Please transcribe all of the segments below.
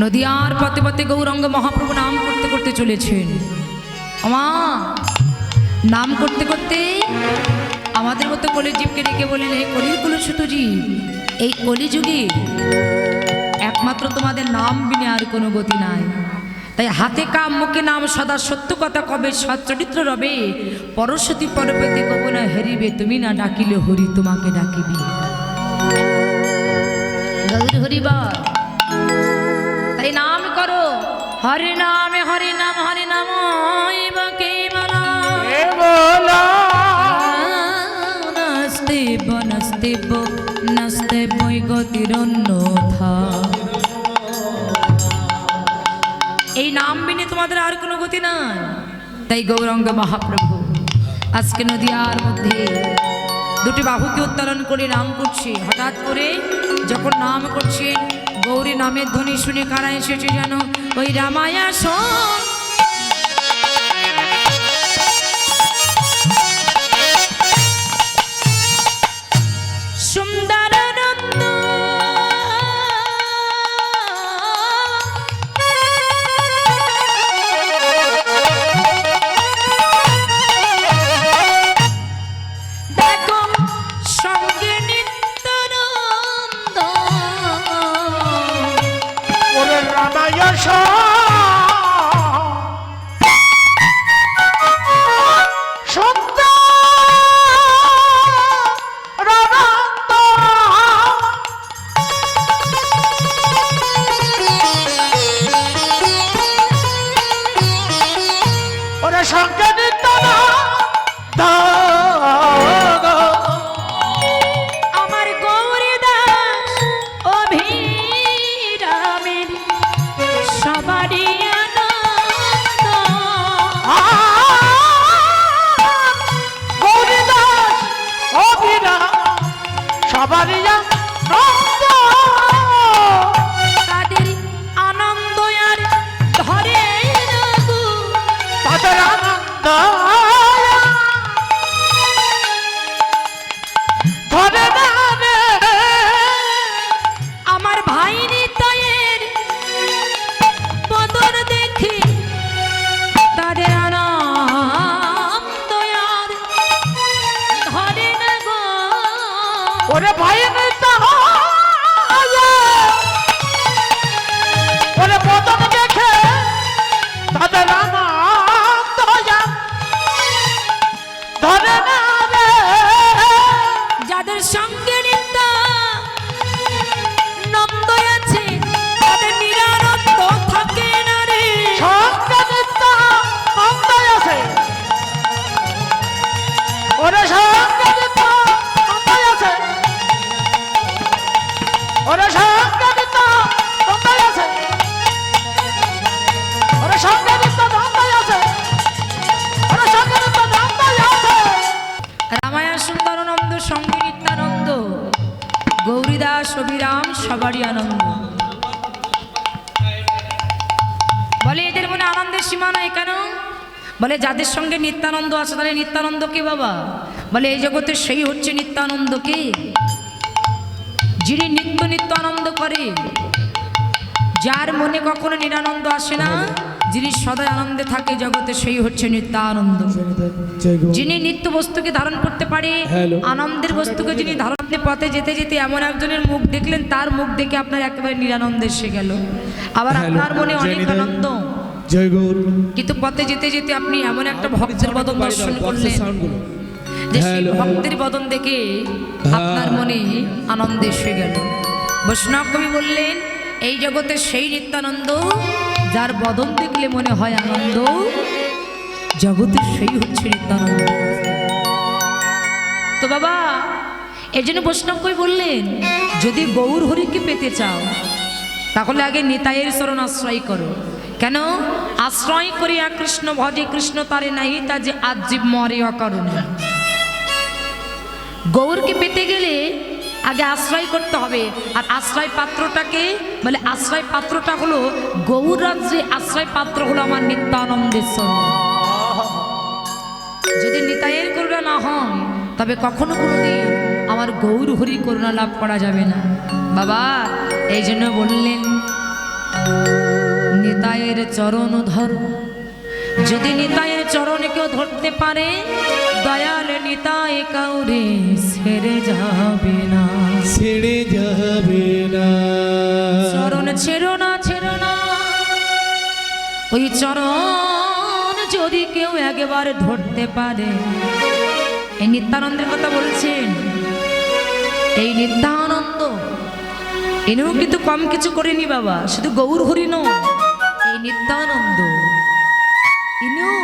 নদিয়ার পথে পথে গৌরাঙ্গ মহাপ্রভু নাম করতে করতে চলেছেন। আমা নাম করতে করতে আমাদের মতো কলিজীবকে ডেকে বলেন, হে কলির কুলসুতজি, এই কলিযুগে একমাত্র তোমাদের নাম বিনে আর কোনো গতি নাই। তাই হাতে কাম মুখে নাম সদা সত্য কথা কবে সচ্চরিত্র রবে, পরশতী পরপতি কব না হেরিবে, তুমি না ডাকিলে হরি তোমাকে ডাকিবে। গৌর হরিবার তাই নাম করো, হরে নাম হরে নাম হরে নাম নাস্তে বনস্তে নস্তে বৈ গতিরন্যথা। এই নাম বিনে তোমাদের আর কোনো গতি নাই। তাই গৌরাঙ্গ মহাপ্রভু আজকে নদিয়ার মধ্যে দুটি বাহুকে উত্তোলন করে নাম করছে। হঠাৎ করে যখন নাম করছে, গৌরী নামের ধ্বনি শুনে কারা এসেছে জানো? ওই রামায়া শোন সুন্দর রত্ন দেখো সঙ্গে নিত্যানন্দ। ওরে রামায়া আমার গৌরী দাস অভিরামের সবারই আনন্দ। গৌরীদাস অভিরাম সবারই আনন্দ, তাদের আনন্দ আর ধরে রাখবো, তাদের আনন্দ ধরে না রে। আমার ভাই নিতাইয়ের বদন দেখে তাদের আনন্দ আর ধরে না গো। ওরে ভাই নেতা ওরে বদন দেখে তাদের আনন্দ ধরে না রে। যাদের সঙ্গে নিত্যানন্দ আছে তাদের নিরানন্দ থাকে না রে। সঙ্গে নিত্যানন্দ আছে, ওরে সঙ্গে নিত্যানন্দ আছে, ওরে সঙ্গে নিত্যানন্দ আছে, ওরে সঙ্গে নিত্যানন্দ আছে, ওরে সঙ্গে নিত্যানন্দ আছে। রামায়া সুন্দরানন্দ সঙ্গে নিত্যানন্দ, গৌরীদাস অভিরাম সবারই আনন্দ। বলে এদের মনে আনন্দের সীমা নাই কেন? বলে যাদের সঙ্গে নিত্যানন্দ আছে তাহলে নিত্যানন্দ কে বাবা? বলে এই জগতে সেই হচ্ছে নিত্যানন্দ কে, যিনি নিত্য নিত্য আনন্দ করে, যার মনে কখনো নিরানন্দ আসে না, যিনি সদাই আনন্দে থাকে জগতে, সেই হচ্ছে নিত্যানন্দ। যিনি নিত্য বস্তুকে ধারণ করতে পারে, আনন্দের বস্তুকে যিনি ধারণ পথে যেতে যেতে এমন একজনের মুখ দেখলেন, তার মুখ দেখে আপনার একেবারে নিরানন্দ এসে গেল। আবার আপনার মনে অনেক আনন্দ, কিন্তু পথে যেতে যেতে আপনি এমন একটা ভক্তের বদন দর্শন করলেন যে সেই ভক্তের বদন দেখে আপনার মনে আনন্দ এসে গেল। বৈষ্ণব কবি বললেন, এই জগতে সেই নিত্যানন্দ যার বদন দেখলে মনে হয় আনন্দ, জগতের সেই হচ্ছে নিত্যানন্দ। তো বাবা এই জন্য বৈষ্ণব কবি বললেন, যদি গৌর হরিকে পেতে চাও তাহলে আগে নিতাইয়ের চরণ আশ্রয় করো। কেন? আশ্রয় করিয়া কৃষ্ণ ভজে কৃষ্ণ তারে নাই, তা যে আজীব মরে অকারণে। গৌরকে পেতে গেলে আগে আশ্রয় করতে হবে। আর আশ্রয় পাত্রটাকে বলে, আশ্রয় পাত্রটা হলো গৌর রাজ্যে, আশ্রয় পাত্র হলো আমার নিত্যানন্দের চরণ। যদি নিতাইয়ের করুণা না হয় তবে কখনো কোনোদিন আমার গৌর হরি করুণা লাভ করা যাবে না। বাবা এই জন্য বললেন নিতাইয়ের চরণ ধরো। যদি নিতাইয়ের চরণ কেউ ধরতে পারে, দয়াল নিতাই কাউরে ছেড়ে যাবে না, ছেড়ে যাবে না। চরণ ছেড়ো না, ছেড়ো না। ওই চরণ যদি কেউ একবারে ধরতে পারে, এই নিত্যানন্দের কথা বলছেন, এই নিত্যানন্দ এনেও কিন্তু কম কিছু করেনি বাবা, শুধু গৌর হরি নয়, এই নিত্যানন্দ ইনিও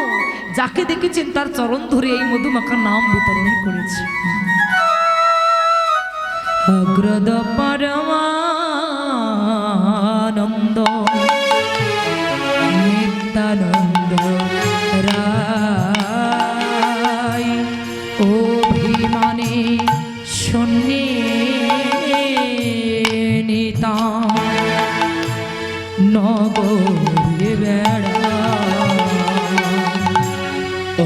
যাকে দেখেছেন তার চরণ ধরে এই মধুমাখার নাম বিতরণ করেছে। অগ্রদ পরমানন্দ নিত্যানন্দ রায় অভিমানে শূন্যে নিতা নগরে বেড়া।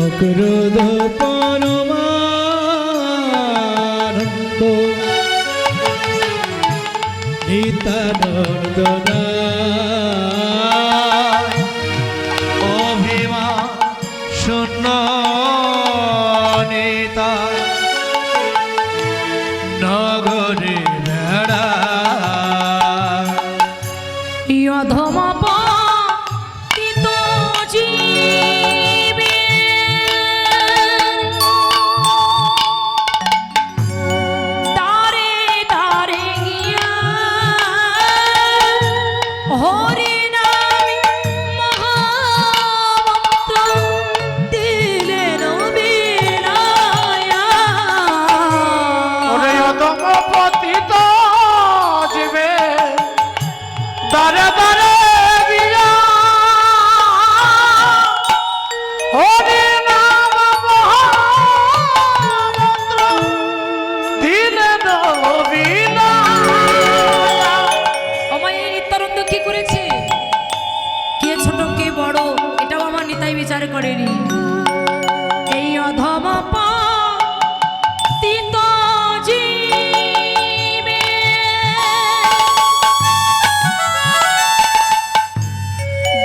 অক্রোধ পরমানন্দ নিত্যানন্দ অভিমান শূন্য নিতাই নগরে বেড়া। অধম পতিত জীবের দ্বারে দ্বারে গিয়া হরি নামে মহামন্ত্র দিলেন বিলায়া। ওরে অধম পতিত জীবে দারে দারে গিয়া হরি নাম মহামন্ত্র দিলেন বিলায়া। আমার এই নিত্যানন্দ কি করেছে? কে ছোট কে বড় এটাও আমার নিতাই বিচার করেনি। এই অধম পতিত জীবে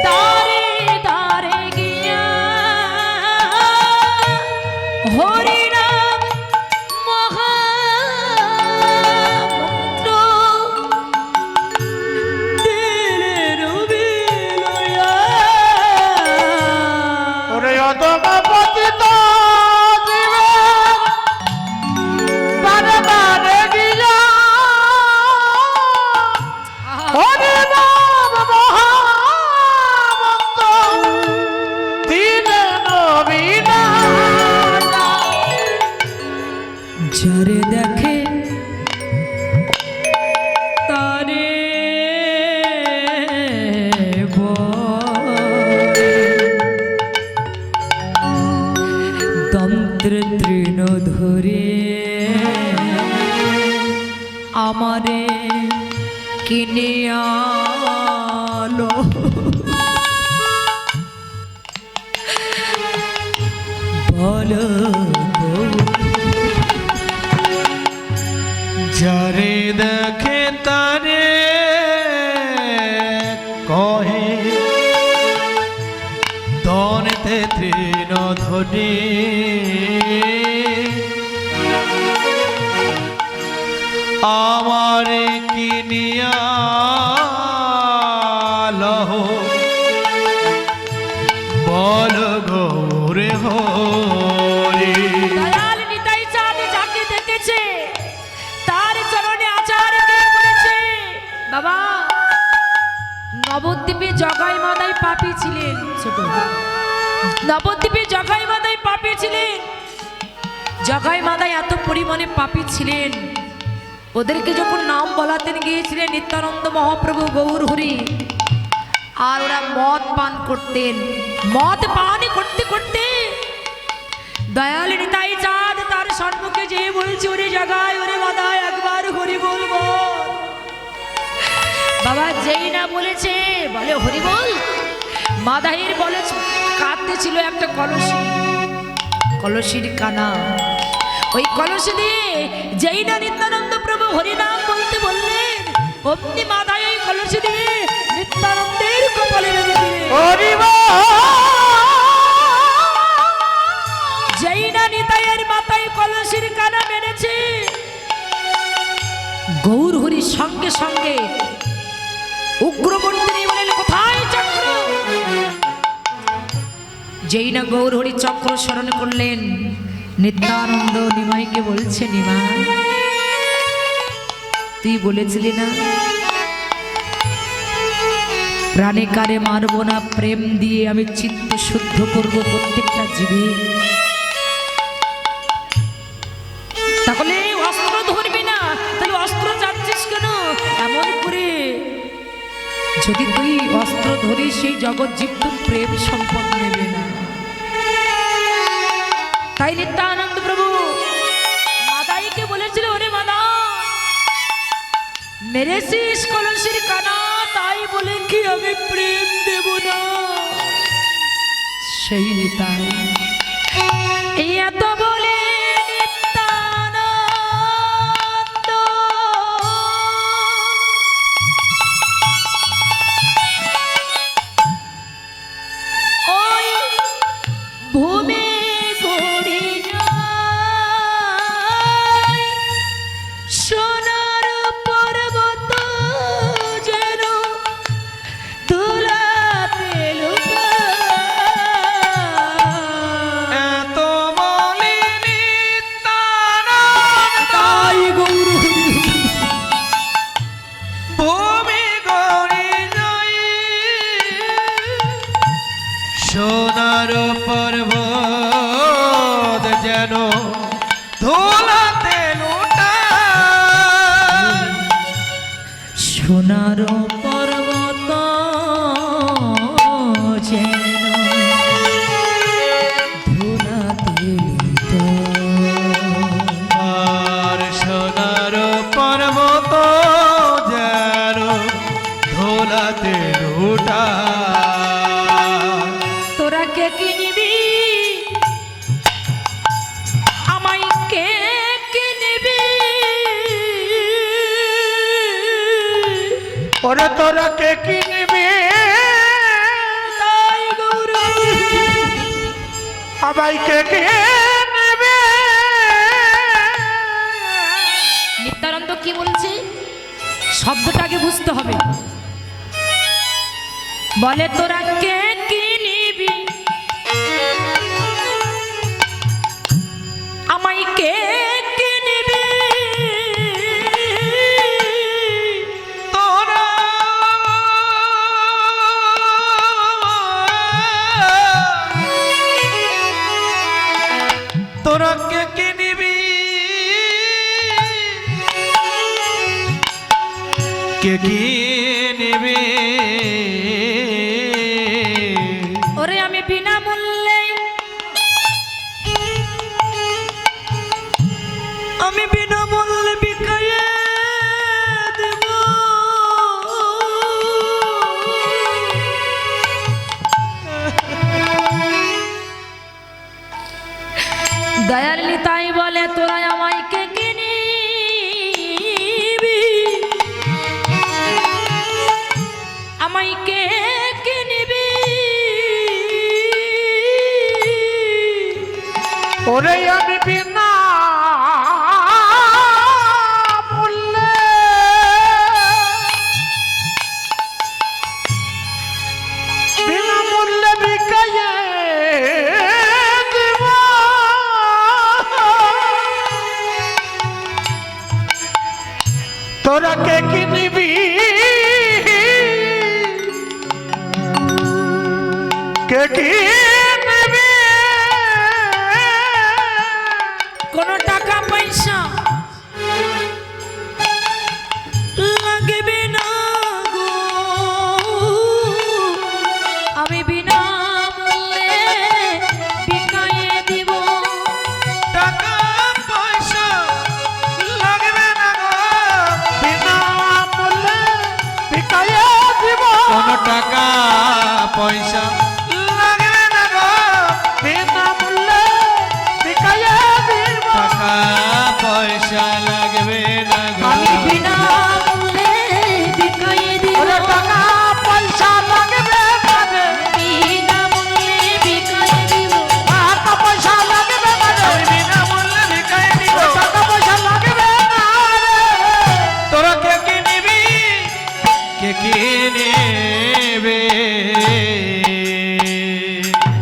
দ্বারে দ্বারে গিয়া হরি নাম মহামন্ত্র দিলেন বিলায়া। ওরে অধম পতিত জীবে দারে দারে গিয়া হরি নাম মহামন্ত্র দিলেন বিলায়া। যারে দেখে তারে তন্ত্র তৃণ ধরে আমারে কিনে আলো। বলো যারে দেখে তারে কহে দনেতে তৃণ ধরে। আমারে কিনিয়া লহ বল গৌরে হরি। দয়াল নিতাই চাঁদ যাকে দেখেছে তার চরণে আচার কে করেছে বাবা। নবদ্বীপে জগাই মাদাই পাপী ছিলেন, ছোট নবদ্বীপে জগাই মাদাই পাপী ছিলেন। জগাই মাদাই এত পরিমাণে পাপী ছিলেন, ওদেরকে যখন নাম বলাতেন গিয়েছিলেন নিত্যানন্দ মহাপ্রভু গৌর হরি, আর ওরা মদ পান করতেন। মদ পান করতে করতে দয়াল নিতাই চাঁদ তার সম্মুখে যেয়ে বলছে, ওরে জগাই ওরে মাদাই একবার হরি বলবো। বাবা যেই না বলেছে বলে হরি বল। মাদাইয়ের বলে কাঁদতে ছিল একটা কলসি, কলসির কানা। ওই কলসি দিয়ে যেই না নিত্যানন্দ প্রভু হরিনাম বলতে বললেন, অমনি মাদাই ওই কলসি দিয়ে নিত্যানন্দের কপালে রেখে সঙ্গে উগ্রমূর্তি নিয়ে বলেন, কোথায় চক্র? যেই না গৌরহরি চক্র স্মরণ করলেন, নিত্যানন্দ নিমাইকে বলছে, নিমাই তুই বলেছিলি না প্রাণে কারে মারবো না, প্রেম দিয়ে আমি চিত্ত শুদ্ধ করব প্রত্যেকটা জীবে। তাহলে অস্ত্র ধরবি না, তাহলে অস্ত্র চাচ্ছিস কেন? এমন করে যদি তুই অস্ত্র ধরিস সেই জগৎ জীব তো প্রেম সম্পদ নেবে না। তাই নিত্যানন্দ প্রভু মাদাইকে বলেছিল, ওরে মাদা মেরেছিস কলসির কানা, তাই বলে কি আমি প্রেম দেব না? সেই তাই এত বলে নিত্যানন্দ ওই ভূমি গড়ি যায়, সোনার পর্বত যেন তুলাতে লুকায়। এত বলি নিত্যানন্দ তাই গৌর ভূমি গড়ি যাই, সোনার পর্বত যেন ধুলাতে লুটায়। সোনার পর্বত যেন ধুলাতে লুটায়। আর সোনার পর্বত যেন ধুলাতে লুটায়। তোরা কে কিনবি, আমায় কে কিনবি? ওরে তোরা কে কিনবি? তাই গৌর আমায় কে কিনবি? নিত্যানন্দ কি বলছে শব্দটাকে বুঝতে হবে। বলে তোরা কে কিনবি, আমায় কে কিনবি? তোরা তোরা কে কিনবি, কে কিনবি? ওরে আমি বিনামূল্যে, আমি বিনামূল্যে বিকায়ে দেব। দয়াল নিতাই বলে, তোরা আমায় কে কিনবি, আমায় কে কিনবি? ওরে আমি বিনা মূল্যে বিনা মূল্যে বিকায়ে দেব। তোরা কে কিনবি, কে কিনবি? কোনো টাকা পয়সা লাগবে না গো, আমি বিনামূল্যে বিকায়ে দিব। টাকা পয়সা লাগবে না গো, বিনা মূল্যে বিকায়ে দিব। কোনো টাকা পয়সা লাগবে না গো, বিনা মূল্যে বিকায়ে দিব। টাকা পয়সা লাগবে না গো। আমি বিনামূল্যে বিকায়ে দিব। ওরে টাকা পয়সা লাগবে না রে, বিনামূল্যে বিকায়ে দিব। টাকা পয়সা লাগবে না রে, আমি বিনামূল্যে ভিখারি দিব। টাকা পয়সা লাগবে না রে। তোরা কে কিনবি, নেবে।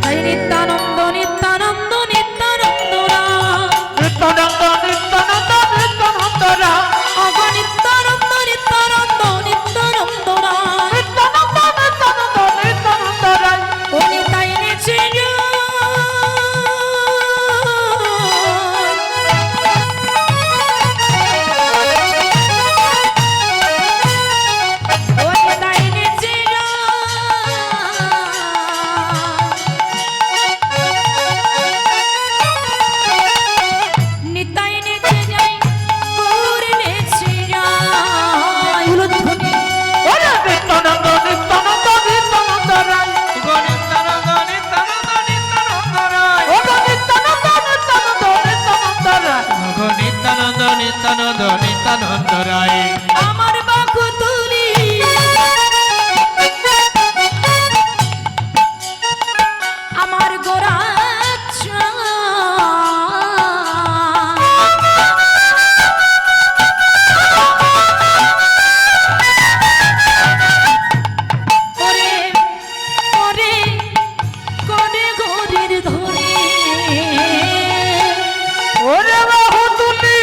তাই নিত্যানন্দ নিত্যানন্দ নিত্যানন্দ রাম, নিত্যানন্দ নিত্যানন্দ নিত্যানন্দ রাম, অগো নিত্যানন্দ নিত্যানন্দ নিত্যানন্দ রাম, নিত্যানন্দ নিত্যানন্দ নিত্যানন্দ রাম। ও নিতাই নেচে ও নিতাই নেচে নিতাই নেচে যাই গৌর নেচে যাই উলুধ্বনি ওরে নিত্যানন্দ নিত্যানন্দ নিত্যানন্দ রাম, গো নিত্যানন্দ নিত্যানন্দ নিত্যানন্দ রায়। ওরে নিত্যানন্দ নিত্যানন্দ নিত্যানন্দ রাম। গো নিত্যানন্দ নিত্যানন্দ নিত্যানন্দ রায়। আমার বাকু তুলি আমার গোরা ওরে ওরে করে গরির ধরে ওরে বাহু তুলি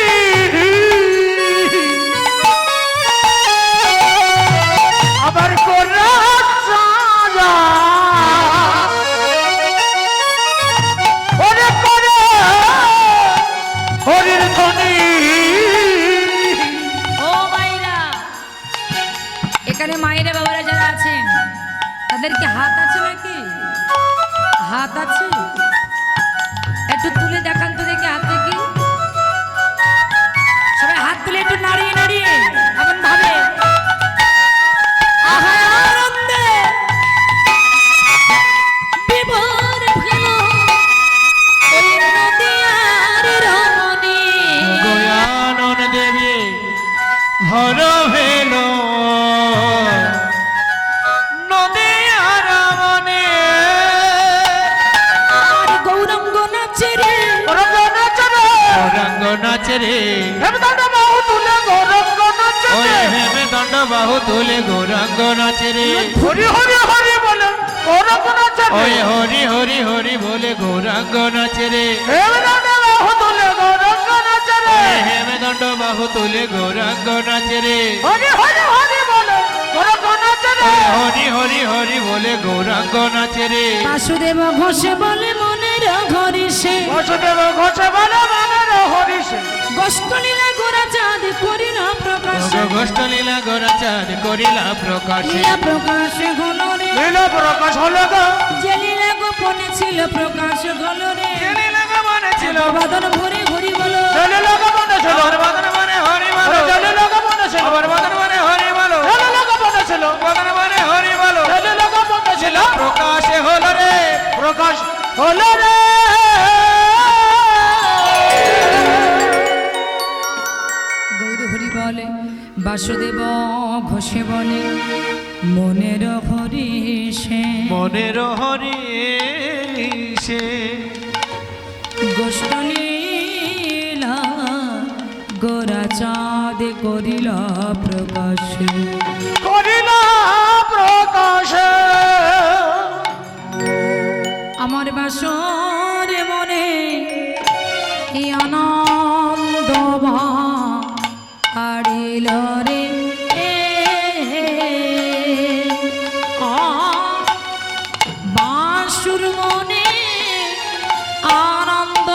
আবার কোরা সাজা, ওরে করে হরির ধ্বনি। ও মাইরা, এখানে মায়েরা বাবারা যারা আছেন তাদের কি হাত আছে নাকি? হাত আছে? একটু তুলে দেখান তো দেখি হাতে কি। সবাই হাত তুলে একটু নাড়িয়ে নাড়িয়ে এমন ভাবে আহা আনন্দে বিভোর ভেল ওই নদিয়ার রমণী। গয়ানন দেবী ভর ভেল নদিয়ার মনে। আর গৌরাঙ্গ নাচে রে ওরে নাচরে গৌরাঙ্গ নাচে রে, হেমদণ্ড বাহু তুলে গৌরঙ্গ নাচরে। ওই হেমে দণ্ড বাহু তুলে গৌরাঙ্গ নাচে রে। হরি হরি হরি বলে গৌরঙ্গ নাচরে। ওই হরি হরি হরি বলে গৌরাঙ্গ নাচে রে। হেমদণ্ড বাহু তুলে গৌরঙ্গ নাচরে। ওই হেমে দণ্ড বাহু তুলে গৌরাঙ্গ নাচে রে। হরি হরি হরি বলে গৌরঙ্গ নাচরে। ওই হরি হরি হরি বলে গৌরাঙ্গ নাচে রে। বাসুদেব ঘোষে বলে মনের ঘরে সে বসুদেব ঘোষে বলে মনের হরিষে। গোষ্ঠলীলা গোরা চাঁদ করিল প্রকাশ গোষ্ঠ লীলা গোরা চাঁদ করিলা প্রকাশে। লীলা প্রকাশ হল রে নীল প্রকাশ হলো গো। যে লীলা গোপনে ছিল প্রকাশ হল রে লীলা মনে ছিল বাদন ভরে ঘুরি বলো জলে লোক মনে ছিল। আমার বদন মনে হরি বলো। জলে লোক মনে ছিল। আমার বদন মনে হরি বলো। জলে লোক মনে ছিল। বদন মনে হরি বলো। জলে লোক মনে ছিল। প্রকাশে হলো রে। প্রকাশ হলো রে। গৌর হরি বলে বাসুদেব ঘোষে বলে মনের হরি সে মনের হরি সে। গোষ্ঠলীলা গোরা চাঁদ করিল প্রকাশ করিল প্রকাশ। আমার বাসর মনে কি আনন্দ হারিল রে বাসুর মনে আনন্দ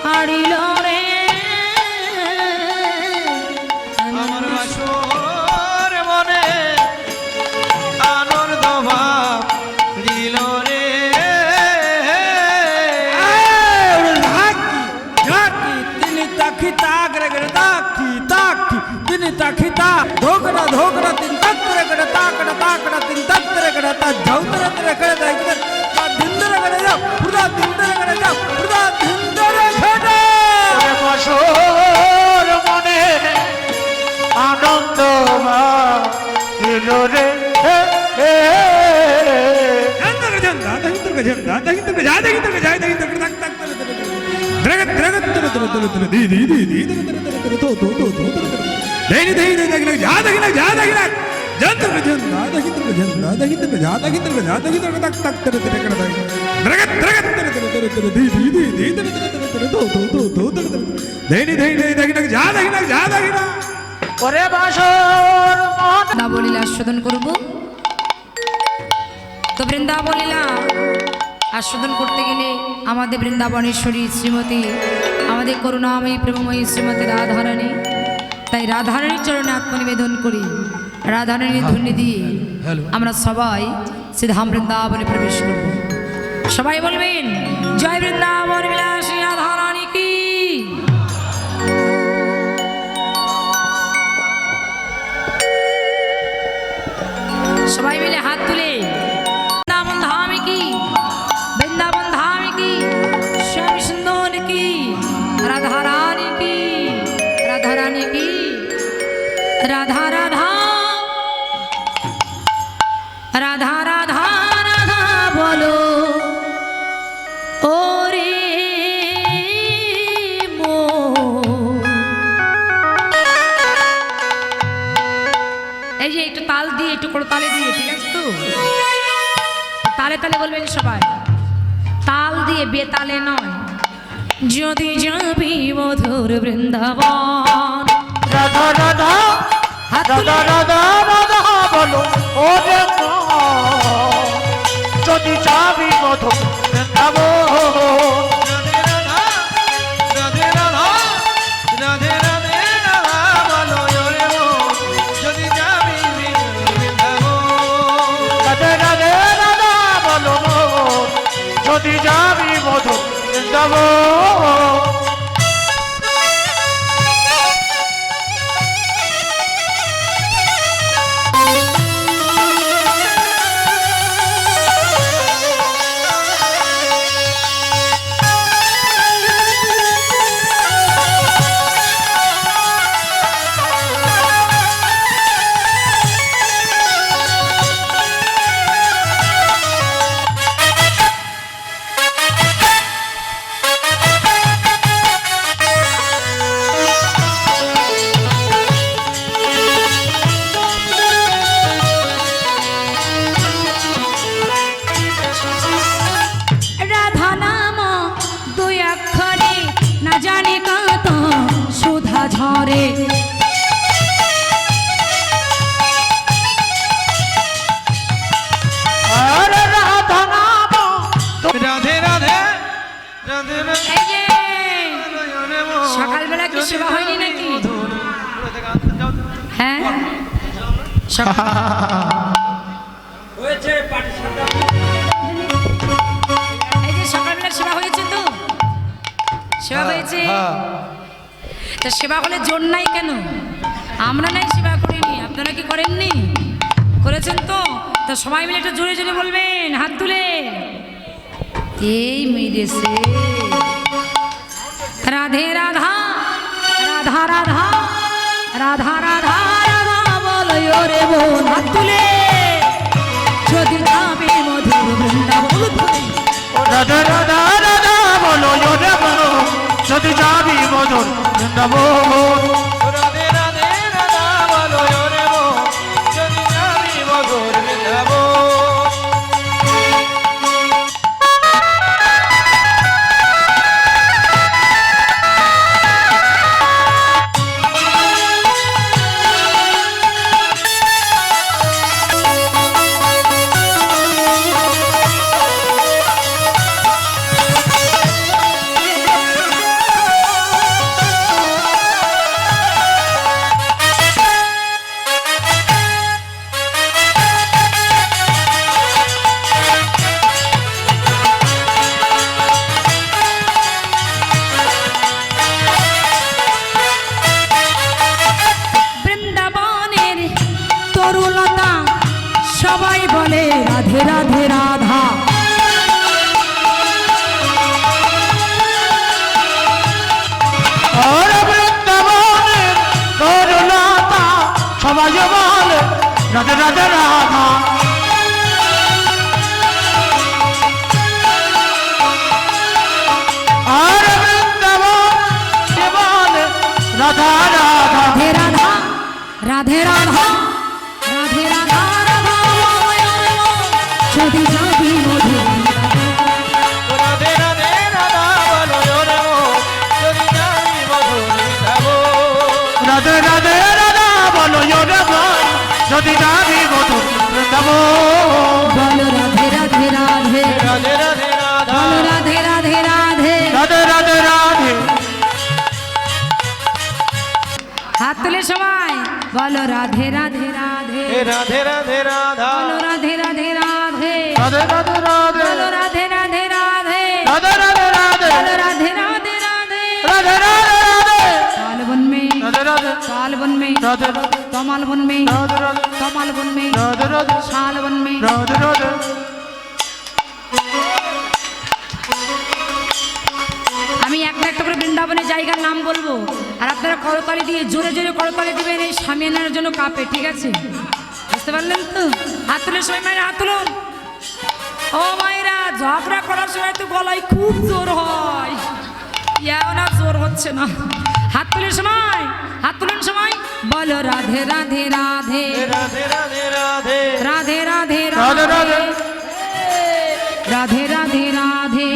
হারিল রে আমার বাসর মনে আনন্দ ভাব দিল রে। धोकड़ा धोकड़ा तीन तत्रे कड़े ताकड़ा ताकड़ा तीन तत्रे कड़े ता झौतरे तेरे कड़े ता इधर ता दिंदरे कड़े जाओ पुरा दिंदरे कड़े जाओ पुरा दिंदरे कड़े बसोर मने आनंद मा दिलो रे दहिंदर जंदा दहिंदर जा दहिंदर जा दहिंदर तक तक द्रगत द्रगत द्रगत दी दी दी दी तो देनी देनी लग लग जा लग जा लग जंत्र जंदा दहिंद्र जंदा दहिंद्र जादा हिंद्र जादा हिंद्र तक तक तेरे तेरे कर दाई द्रगत द्रगत तेरे तेरे तेरे तेरे दी दी दी दी तेरे तेरे तेरे दो तेरे देनी देनी देनी देनी जादा हिना ওরে বাসর মন বৃন্দাবলীলা আস্বাদন করব। তো বৃন্দাবলীলা আস্বাদন করতে গেলে আমাদের বৃন্দাবনেশ্বরী শ্রীমতী, আমাদের করুণাময়ী প্রেমময়ী শ্রীমতী রাধারানী, তাই রাধারানীর চরণে আত্মনিবেদন করি। রাধারানীর ধ্বনি দিয়ে আমরা সবাই শ্রীধাম বৃন্দাবনে প্রবেশ করব। সবাই বলবেন জয় বৃন্দাবন বিলাসী রাধারানী কি। সবাই মিলে হাত তুলে বৃন্দাবন ধাম কি, বৃন্দাবন ধাম কি, শ্যাম সুন্দর কি, রাধা রানী কি, রাধা রানী কি, রাধা রাধা রাধা রাধা রাধা বলো ওরে এই যে একটু তাল দিয়ে, একটু করে তালে দিয়ে, ঠিক আছে তো? তালে তালে বলবেন সবাই, তাল দিয়ে, বেতালে নয়। যদি যাবি মধুর বৃন্দাবন, রাধা রাধা হাত রাধা তুলে রাধা রাধা বলো ওরে মন যদি যাবি মধু বৃন্দাবন রাধে রাধা রাধে রাধে রাধা বলো ওরে মন যদি যাবি বৃন্দাবন। রাধে রাধে রাধা বলো মন যদি যাবি মধু বৃন্দাবন। রাধা নাম দুই অক্ষরে না জানি কত সুধা ঝরে। আরে রাধা নাম রাধে রাধে রাধে রাধে এই যে সকালবেলা কি সেবা হয়নি নাকি? হ্যাঁ এই যে সকালবেলা সেবা হয়েছে তো, সেবা হয়েছে। তা সেবা হলে জোর নাই কেন? আমরা নাই সেবা করিনি, আপনারা কি করেননি? করেছেন তো? তা সবাই মিলে একটু জোরে জোরে বলবেন হাত তুলে, এই মেরেছে রাধে রাধা রাধা রাধা রাধা রাধা রাধা বলো রে বোন, হাত তুলে যদি যাবে মধুর বৃন্দাবন। রাধা রাধা রাধা বলো ওরে মন যদি যাবি মধুর বৃন্দাবন। রাধে রাধে রাধা বলো ওরে মন যদি যাবি মধুর বৃন্দাবন। বৃন্দাবনের তরুলতা সবাই বলে রাধে রাধে রাধা। ওরে বৃন্দাবনের তরুলতা সবাই বলে রাধে রাধে রাধা। আর বৃন্দাবন বলে রাধা রাধা রাধে রাধা রাধে রাধা রাধে যদি যাবি মধুর বৃন্দাবন বলো রাধে রাধে রাধে রাধে রাধে রাধা বলো রাধে রাধে রাধে রাধে রাধে রাধে হাত তুলে সবাই বলো রাধে রাধে রাধে হে রাধে রাধে রাধা বলো রাধে রাধে রাধে রাধে রাধে রাধে বলো রাধে রাধে রাধে রাধে রাধে রাধে বলো রাধে রাধে রাধে রাধে রাধে রাধে साल बन में राधे राधे साल बन में राधे राधे कमाल बन में राधे राधे कमाल बन में राधे राधे साल बन में राधे राधे আমি একটা একটা করে বৃন্দাবনের জায়গার নাম বলবো আর আপনারা করতালি দিয়ে জোরে জোরে করতালি দিবেন এই সামিয়ানার জন্য কাপে ঠিক আছে বুঝতে পারলেন তো হাত তুলে সবাই মায়ের হাত তুলুন ও মায়েরা ঝগড়া করার সময় তো গলায় খুব জোর হয় ইয়াও না জোর হচ্ছে না হাত তুলে সময় হাত তুলুন সময় বলো রাধে রাধে রাধে হে রাধে রাধে রাধে রাধে রাধে राधे राधे राधे राधे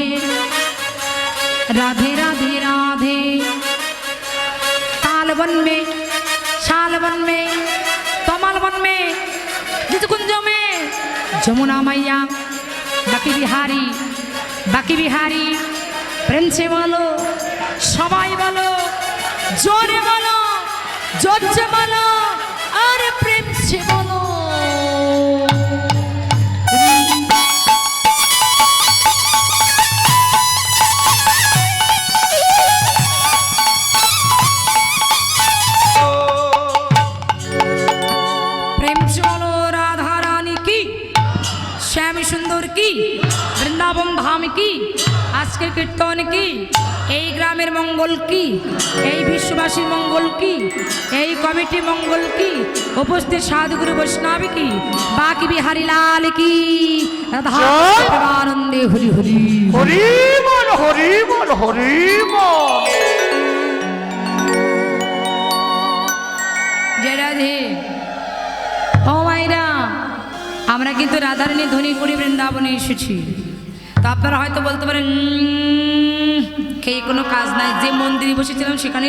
राधे राधे राधे राधे ताल वन में शाल वन में कमल वन में कुंज में जमुना मैया बाकी बिहारी प्रेम से बोलो सबाई बोलो जोरे बोलो जोर से बोलो और प्रेम से बोलो प्रेम से बोलो राधा रानी की श्याम सुंदर की वृंदावन धाम की आज के कीर्तन की এই গ্রামের মঙ্গল কি এই বিশ্ববাসীর মঙ্গল কি এই কমিটি মঙ্গল কি উপস্থিত সাধুগুরু বৈষ্ণব কি বাকি বিহারী লাল কি রাধা আনন্দে হরি হরি হরি বল হরি বল হরি বল জয় রাধে ও মাইরা আমরা কিন্তু রাধারানী ধ্বনি করি বৃন্দাবনে এসেছি তো আপনারা হয়তো বলতে পারেন খেয়ে কোনো কাজ নাই যে মন্দিরে বসেছিলাম সেখানে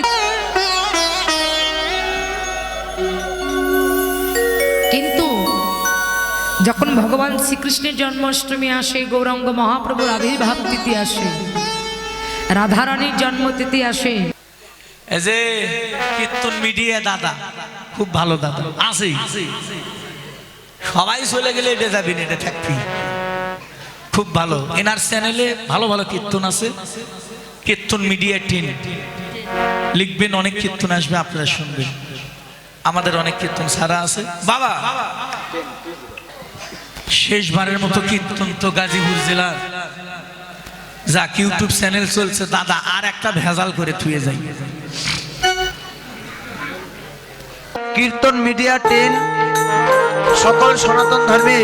কিন্তু যখন ভগবান শ্রীকৃষ্ণের জন্মাষ্টমী আসে গৌরাঙ্গ মহাপ্রভুর আবির্ভাব তিথি আসে রাধারানীর জন্মতিথি আসে এই যে কীর্তন মিডিয়া দাদা খুব ভালো দাদা আছে সবাই চলে গেলে এটা যাবি না এটা থাকবি খুব ভালো এনার চ্যানেলে ভালো ভালো কীর্তন আছে কীর্তন মিডিয়া টিম লিখবেন অনেক কীর্তন আসবে আপনারা শুনবেন আমাদের অনেক কীর্তন সারা আছে বাবা শেষবারের মতো কীর্তন তো গাজীপুর জেলার যা ইউটিউব চ্যানেল চলছে দাদা আর একটা ভেজাল করে থুয়ে যাই কীর্তন মিডিয়া 10 সকল সনাতন ধর্মে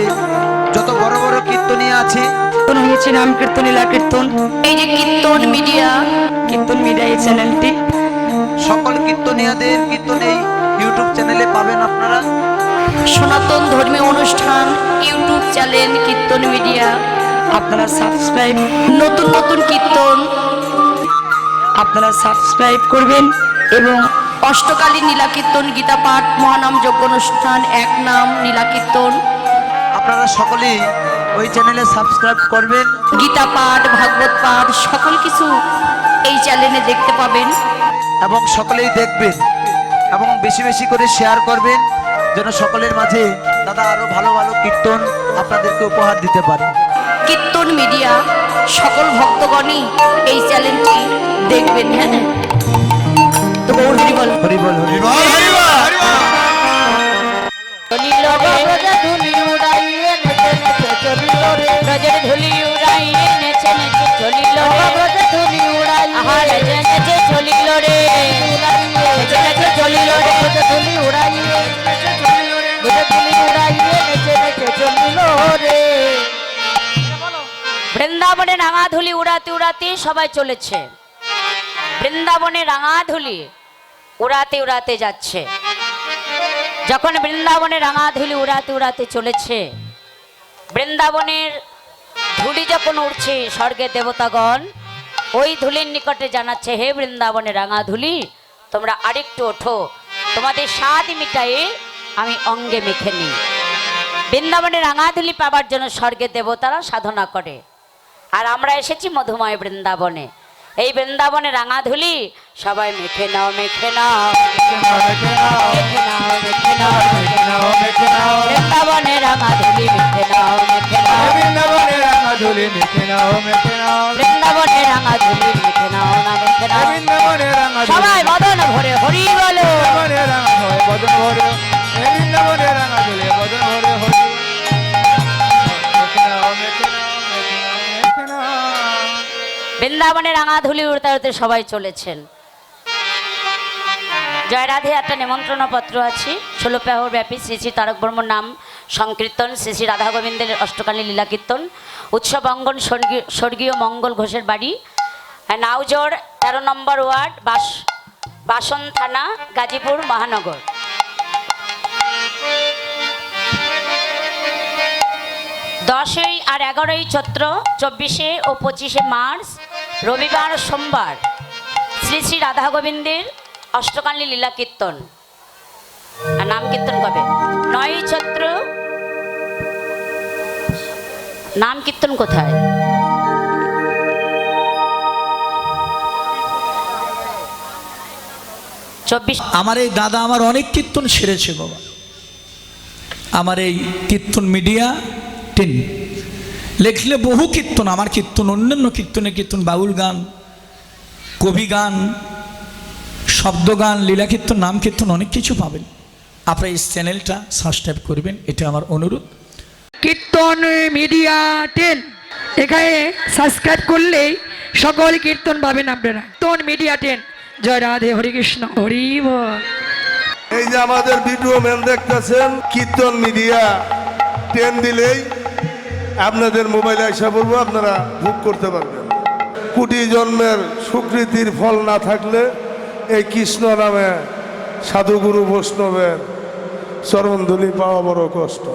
যত বড় বড় কীর্তনীয় আছে কীর্তন হয়েছে নাম কীর্তন লীলা কীর্তন এই যে কীর্তন মিডিয়া এই চ্যানেলটি সকল কীর্তনীয়দের কীর্তন এই ইউটিউব চ্যানেলে পাবেন আপনারা সনাতন ধর্মীয় অনুষ্ঠান ইউটিউব চ্যানেল কীর্তন মিডিয়া আপনারা সাবস্ক্রাইব নতুন নতুন কীর্তন আপনারা সাবস্ক্রাইব করবেন এবং অষ্টকালীন নীলা কীর্তন গীতা পাঠ মহানাম যজ্ঞ অনুষ্ঠান এক নাম নীলা কীর্তন আপনারা সকলেই ওই চ্যানেলে সাবস্ক্রাইব করবেন গীতা পাঠ ভাগবত পাঠ সকল কিছু এই চ্যানেলে দেখতে পাবেন এবং সকলেই দেখবেন এবং বেশি বেশি করে শেয়ার করবেন যেন সকলের মাঝে দাদা আরো ভালো ভালো কীর্তন আপনাদেরকে উপহার দিতে পারে কীর্তন মিডিয়া সকল ভক্তগণই এই চ্যানেলটি দেখবেন হ্যাঁ তো গৌর হরি বল হরি বল হরি বল বৃন্দাবনে রাঙাধুলি উড়াতে উড়াতে সবাই চলেছে বৃন্দাবনে রাঙাধুলি উড়াতে উড়াতে যাচ্ছে যখন বৃন্দাবনে রাঙাধুলি উড়াতে উড়াতে চলেছে বৃন্দাবনের ধুলি যখন উঠছে স্বর্গের দেবতাগণ ওই ধুলির নিকটে জানাচ্ছে হে বৃন্দাবনে রাঙাধুলি তোমরা আরেকটু ওঠো তোমাদের স্বাদ মিটায়ে আমি অঙ্গে মেখে নিই। বৃন্দাবনে রাঙাধুলি পাবার জন্য স্বর্গে দেবতারা সাধনা করে, আর আমরা এসেছি মধুময় বৃন্দাবনে। এই বৃন্দাবনে রাঙাধুলি সবাই মেখে নাও, মেখে নাও, মেখে নাও, মেখে নাও, মেখে নাও। বৃন্দাবনে রাঙাধুলি মেখে নাও, মেখে নাও। বৃন্দাবনে রাঙাধুলি মেখে নাও, মেখে নাও। বৃন্দাবনে রাঙাধুলি মেখে নাও না, মেখে নাও। বৃন্দাবনে রাঙাধুলি সবাই বদন ভরে হরি বলো। বৃন্দাবনে রাঙাধুলি বদন ভরে, বৃন্দাবনে রাঙাধুলি বদন ভরে হরি। মেখে নাও, মেখে নাও, মেখে নাও, মেখে নাও। বৃন্দাবনে রাঙাধুলি উড়তে উড়তে সবাই চলেছেন। জয় রাধে, একটা নিমন্ত্রণ পত্র আছে। 16 প্রহর ব্যাপী শ্রী শ্রী তারক বর্মন নাম সংকীর্তন, শ্রী শ্রী রাধা গোবিন্দের অষ্টকালী লীলা কীর্তন, উৎসব অঙ্গন স্বর্গীয় মঙ্গল ঘোষের বাড়ি, নাউজোর 13 নম্বর ওয়ার্ড, বাসন থানা, গাজীপুর মহানগর। 10 আর 11 চৈত্র, 24 ও 25 মার্চ রবিবার সোমবার শ্রী শ্রী রাধা গোবিন্দের অষ্টকালী লীলা কীর্তন। আর নাম কীর্তন কবে? 9 চৈত্র। নাম কীর্তন কোথায়? আমার এই দাদা আমার অনেক কীর্তন সেরেছে বাবা। আমার এই কীর্তন মিডিয়া 10 লেখলে বহু কীর্তন, আমার কীর্তন, অন্যান্য কীর্তনের কীর্তন, বাউল গান, কবি গান, শব্দ গান, লীলা কীর্তন, নাম কীর্তন, অনেক কিছু পাবেন। আপনারা এই চ্যানেলটা সাবস্ক্রাইব করবেন, এটা আমার অনুরোধ। কীর্তন মিডিয়া 10 এখানে সাবস্ক্রাইব করলেই সকল কীর্তন পাবেন আপনারা। কীর্তন মিডিয়া 10। জয় রাধে, হরে কৃষ্ণ, হরি বল। এই যে আমাদের ভিডিও ম্যান দেখতেছেন, কীর্তন মিডিয়া 10 দিলেই আপনাদের মোবাইলে আসা বলবো, আপনারা বুক করতে পারবেন। কোটি জন্মের সুকৃতির ফল না থাকলে এই কৃষ্ণ নামে সাধুগুরু বৈষ্ণবের চরণধুলি পাওয়া বড় কষ্ট।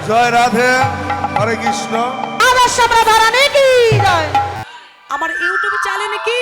জয় রাধে, হরে কৃষ্ণ। আমার ইউটিউব চ্যানেলে কি